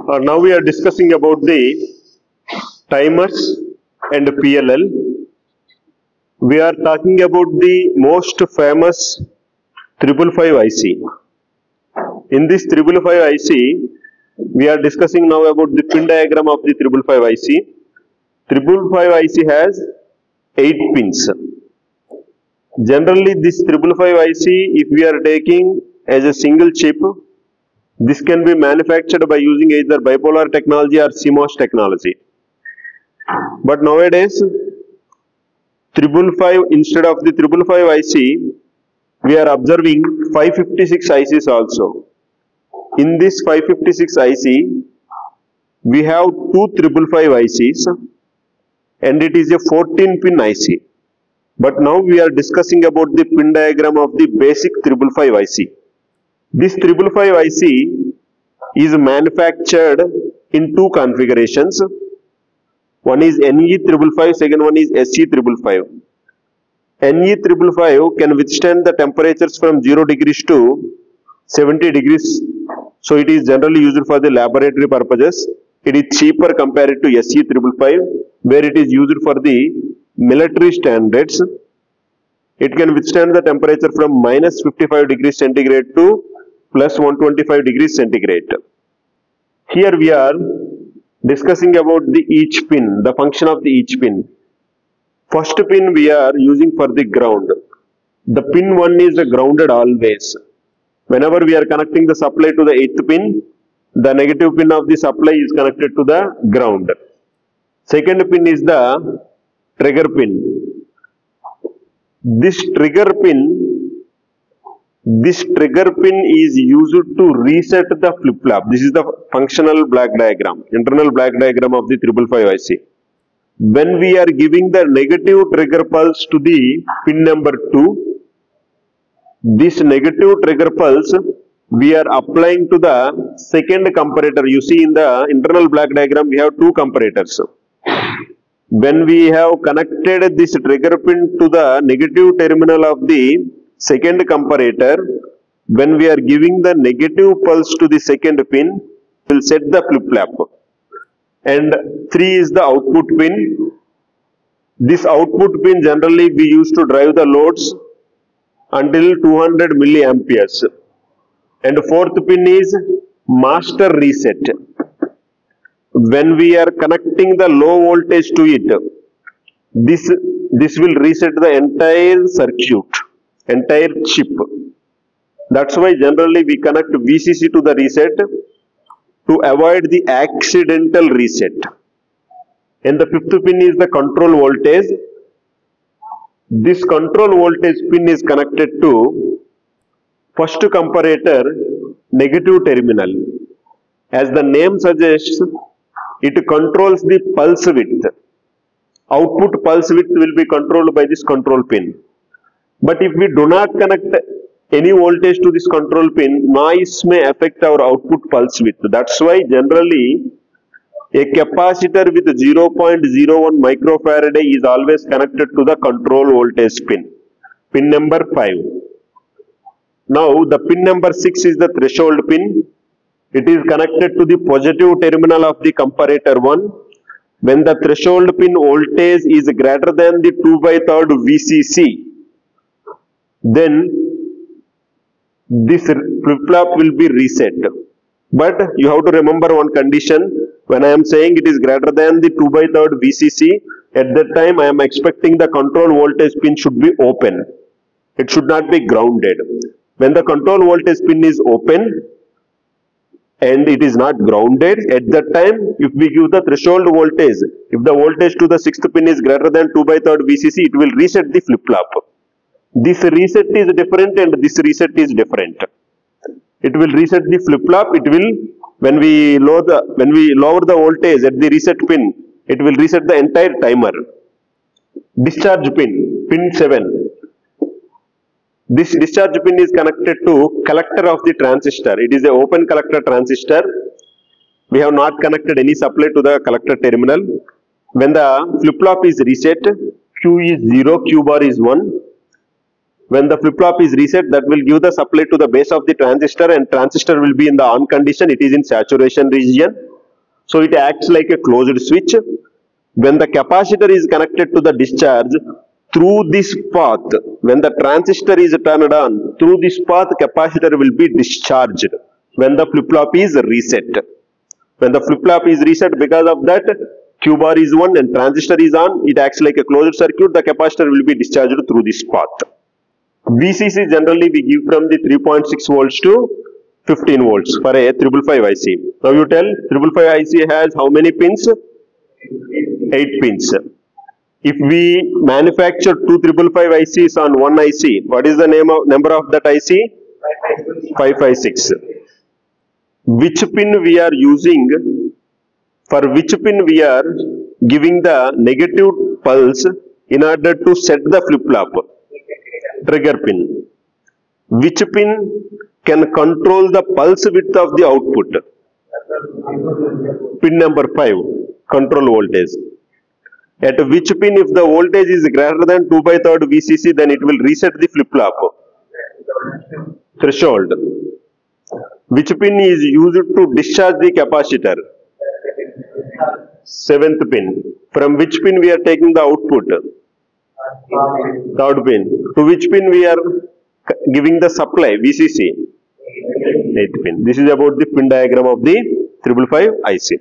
Now we are discussing about the timers and PLL. We are talking about the most famous 555 IC. In this 555 IC, we are discussing now about the pin diagram of the 555 IC. 555 IC has 8 pins. Generally, this 555 IC, if we are taking as a single chip, this can be manufactured by using either bipolar technology or CMOS technology. But nowadays, 555 instead of the 555 IC, we are observing 556 ICs also. In this 556 IC, we have two 555 ICs and it is a 14 pin IC. But now we are discussing about the pin diagram of the basic 555 IC. This 555 IC is manufactured in two configurations. One is NE555, second one is SE555. NE555 can withstand the temperatures from 0 degrees to 70 degrees. So it is generally used for the laboratory purposes. It is cheaper compared to SE555, where it is used for the military standards. It can withstand the temperature from minus 55 degrees centigrade to plus 125 degrees centigrade. Here we are discussing about the each pin, the function of the each pin. First pin we are using for the ground. The pin 1 is grounded always. Whenever we are connecting the supply to the 8th pin, the negative pin of the supply is connected to the ground. Second pin is the trigger pin. This trigger pin is used to reset the flip-flop. This is the functional block diagram, internal block diagram of the 555 IC. When we are giving the negative trigger pulse to the pin number 2, this negative trigger pulse we are applying to the second comparator. You see in the internal block diagram we have two comparators. When we have connected this trigger pin to the negative terminal of the second comparator, when we are giving the negative pulse to the second pin, we will set the flip-flop. And 3 is the output pin. This output pin generally we use to drive the loads until 200 milliamperes. And 4th pin is master reset. When we are connecting the low voltage to it, this will reset the entire circuit, entire chip. That's why generally we connect VCC to the reset to avoid the accidental reset. And the 5th pin is the control voltage. This control voltage pin is connected to first comparator negative terminal. As the name suggests, it controls the pulse width. Output pulse width will be controlled by this control pin. But if we do not connect any voltage to this control pin, noise may affect our output pulse width. That's why generally a capacitor with 0.01 microfarad is always connected to the control voltage pin. Pin number 5. Now the pin number 6 is the threshold pin. It is connected to the positive terminal of the comparator 1. When the threshold pin voltage is greater than the 2/3 VCC, then this flip-flop will be reset. But you have to remember one condition. When I am saying it is greater than the 2/3 VCC, at that time I am expecting the control voltage pin should be open. It should not be grounded. When the control voltage pin is open and it is not grounded, at that time if we give the threshold voltage, if the voltage to the 6th pin is greater than 2/3 VCC, it will reset the flip-flop. This reset is different and this reset is different. It will reset the flip-flop. It will, when we lower the voltage at the reset pin, it will reset the entire timer. Discharge pin, pin 7. This discharge pin is connected to collector of the transistor. It is an open collector transistor. We have not connected any supply to the collector terminal. When the flip-flop is reset, Q is 0, Q bar is 1. When the flip-flop is reset, that will give the supply to the base of the transistor, and transistor will be in the on condition. It is in saturation region. So it acts like a closed switch. When the capacitor is connected to the discharge, through this path, when the transistor is turned on, through this path capacitor will be discharged when the flip-flop is reset. When the flip-flop is reset, because of that Q bar is 1 and transistor is on, it acts like a closed circuit, the capacitor will be discharged through this path. VCC generally we give from the 3.6 volts to 15 volts for a 555 IC. Now you tell 555 IC has how many pins? 8 pins. If we manufacture 2 555 ICs on one IC, what is the number of that IC? 556. Which pin we are using? For which pin we are giving the negative pulse in order to set the flip-flop? Trigger pin. Which pin can control the pulse width of the output? Pin number 5, control voltage. At which pin, if the voltage is greater than 2/3 VCC, then it will reset the flip-flop? Threshold. Which pin is used to discharge the capacitor? 7th pin. From which pin we are taking the output? 3rd pin. To which pin we are giving the supply? VCC. 8th pin. This is about the pin diagram of the 555 IC.